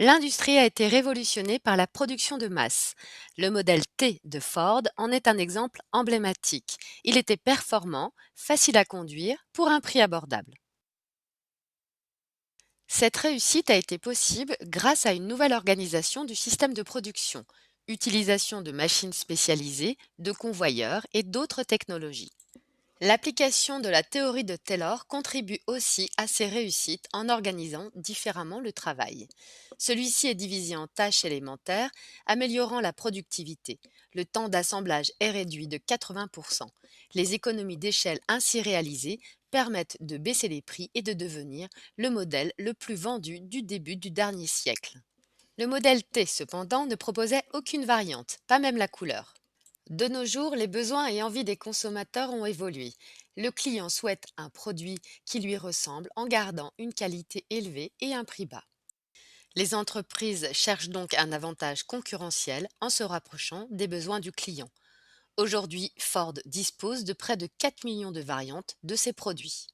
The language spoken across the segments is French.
L'industrie a été révolutionnée par la production de masse. Le modèle T de Ford en est un exemple emblématique. Il était performant, facile à conduire, pour un prix abordable. Cette réussite a été possible grâce à une nouvelle organisation du système de production, utilisation de machines spécialisées, de convoyeurs et d'autres technologies. L'application de la théorie de Taylor contribue aussi à ces réussites en organisant différemment le travail. Celui-ci est divisé en tâches élémentaires, améliorant la productivité. Le temps d'assemblage est réduit de 80%. Les économies d'échelle ainsi réalisées permettent de baisser les prix et de devenir le modèle le plus vendu du début du dernier siècle. Le modèle T, cependant, ne proposait aucune variante, pas même la couleur. De nos jours, les besoins et envies des consommateurs ont évolué. Le client souhaite un produit qui lui ressemble en gardant une qualité élevée et un prix bas. Les entreprises cherchent donc un avantage concurrentiel en se rapprochant des besoins du client. Aujourd'hui, Ford dispose de près de 4 millions de variantes de ses produits.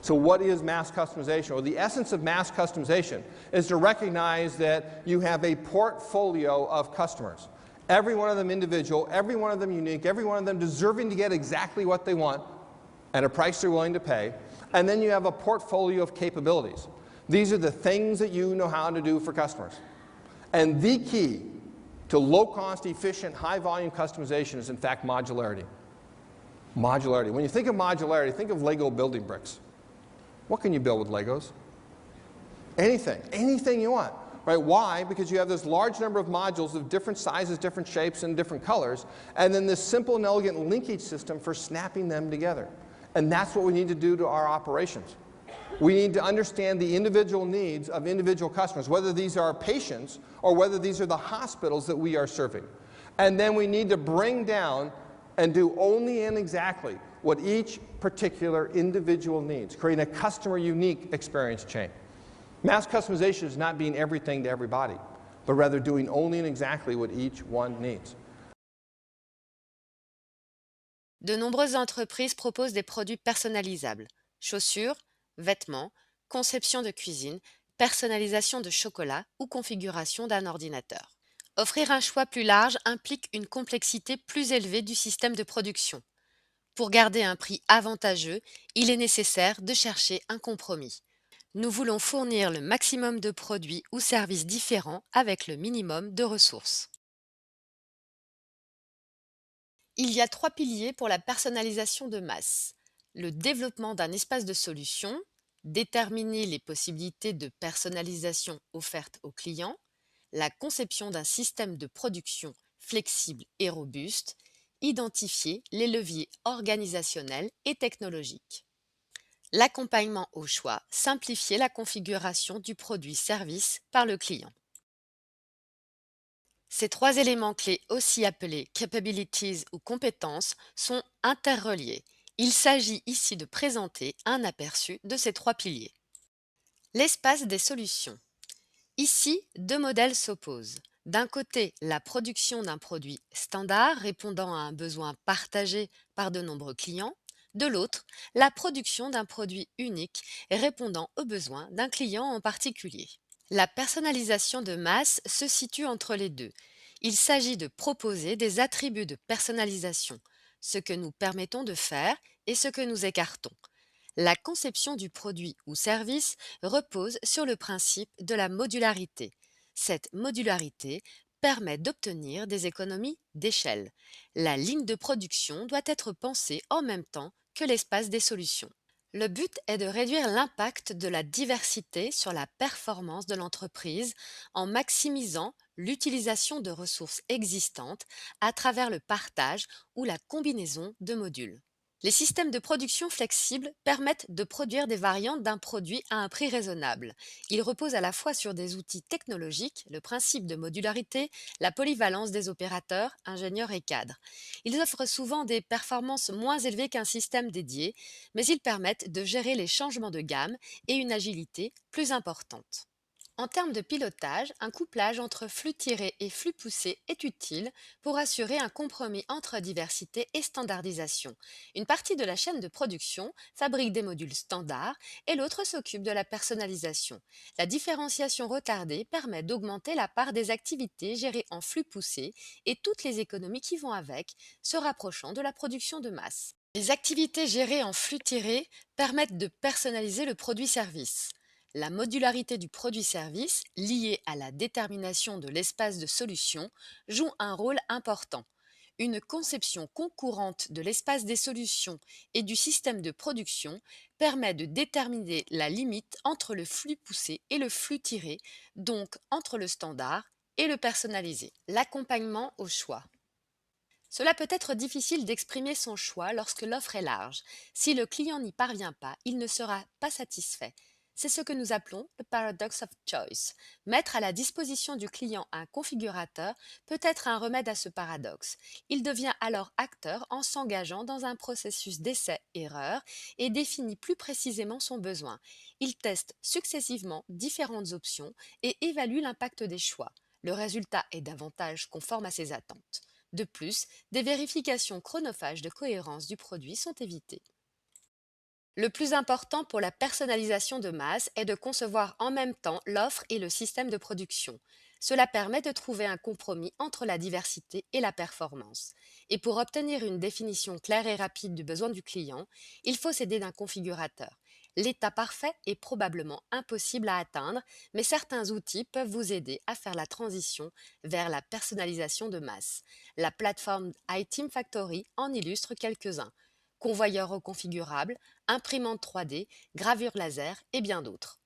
So what is mass customization? Well, the essence of mass customization is to recognize that you have a portfolio of customers. Every one of them individual, every one of them unique, every one of them deserving to get exactly what they want at a price they're willing to pay. And then you have a portfolio of capabilities. These are the things that you know how to do for customers. And the key to low-cost, efficient, high-volume customization is, in fact, modularity. Modularity. When you think of modularity, think of Lego building bricks. What can you build with Legos? Anything you want. Right? Why? Because you have this large number of modules of different sizes, different shapes, and different colors, and then this simple and elegant linkage system for snapping them together. And that's what we need to do to our operations. We need to understand the individual needs of individual customers, whether these are patients or whether these are the hospitals that we are serving. And then we need to bring down and do only and exactly what each particular individual needs, creating a customer unique experience chain. Mass customization is not being everything to everybody, but rather doing only and exactly what each one needs. De nombreuses entreprises proposent des produits personnalisables: chaussures, vêtements, conception de cuisine, personnalisation de chocolat ou configuration d'un ordinateur. Offrir un choix plus large implique une complexité plus élevée du système de production. Pour garder un prix avantageux, il est nécessaire de chercher un compromis. Nous voulons fournir le maximum de produits ou services différents avec le minimum de ressources. Il y a trois piliers pour la personnalisation de masse: le développement d'un espace de solution, déterminer les possibilités de personnalisation offertes aux clients, la conception d'un système de production flexible et robuste, identifier les leviers organisationnels et technologiques. L'accompagnement au choix, simplifier la configuration du produit-service par le client. Ces trois éléments clés, aussi appelés capabilities ou compétences, sont interreliés. Il s'agit ici de présenter un aperçu de ces trois piliers. L'espace des solutions. Ici, deux modèles s'opposent. D'un côté, la production d'un produit standard répondant à un besoin partagé par de nombreux clients. De l'autre, la production d'un produit unique répondant aux besoins d'un client en particulier. La personnalisation de masse se situe entre les deux. Il s'agit de proposer des attributs de personnalisation, ce que nous permettons de faire et ce que nous écartons. La conception du produit ou service repose sur le principe de la modularité. Cette modularité permet d'obtenir des économies d'échelle. La ligne de production doit être pensée en même temps que l'espace des solutions. Le but est de réduire l'impact de la diversité sur la performance de l'entreprise en maximisant l'utilisation de ressources existantes à travers le partage ou la combinaison de modules. Les systèmes de production flexibles permettent de produire des variantes d'un produit à un prix raisonnable. Ils reposent à la fois sur des outils technologiques, le principe de modularité, la polyvalence des opérateurs, ingénieurs et cadres. Ils offrent souvent des performances moins élevées qu'un système dédié, mais ils permettent de gérer les changements de gamme et une agilité plus importante. En termes de pilotage, un couplage entre flux tiré et flux poussé est utile pour assurer un compromis entre diversité et standardisation. Une partie de la chaîne de production fabrique des modules standards et l'autre s'occupe de la personnalisation. La différenciation retardée permet d'augmenter la part des activités gérées en flux poussé et toutes les économies qui vont avec, se rapprochant de la production de masse. Les activités gérées en flux tiré permettent de personnaliser le produit-service. La modularité du produit-service, liée à la détermination de l'espace de solution, joue un rôle important. Une conception concourante de l'espace des solutions et du système de production permet de déterminer la limite entre le flux poussé et le flux tiré, donc entre le standard et le personnalisé. L'accompagnement au choix. Cela peut être difficile d'exprimer son choix lorsque l'offre est large. Si le client n'y parvient pas, il ne sera pas satisfait. C'est ce que nous appelons le paradox of choice. Mettre à la disposition du client un configurateur peut être un remède à ce paradoxe. Il devient alors acteur en s'engageant dans un processus d'essai-erreur et définit plus précisément son besoin. Il teste successivement différentes options et évalue l'impact des choix. Le résultat est davantage conforme à ses attentes. De plus, des vérifications chronophages de cohérence du produit sont évitées. Le plus important pour la personnalisation de masse est de concevoir en même temps l'offre et le système de production. Cela permet de trouver un compromis entre la diversité et la performance. Et pour obtenir une définition claire et rapide du besoin du client, il faut s'aider d'un configurateur. L'état parfait est probablement impossible à atteindre, mais certains outils peuvent vous aider à faire la transition vers la personnalisation de masse. La plateforme iTeam Factory en illustre quelques-uns. Convoyeur reconfigurable, imprimante 3D, gravure laser et bien d'autres.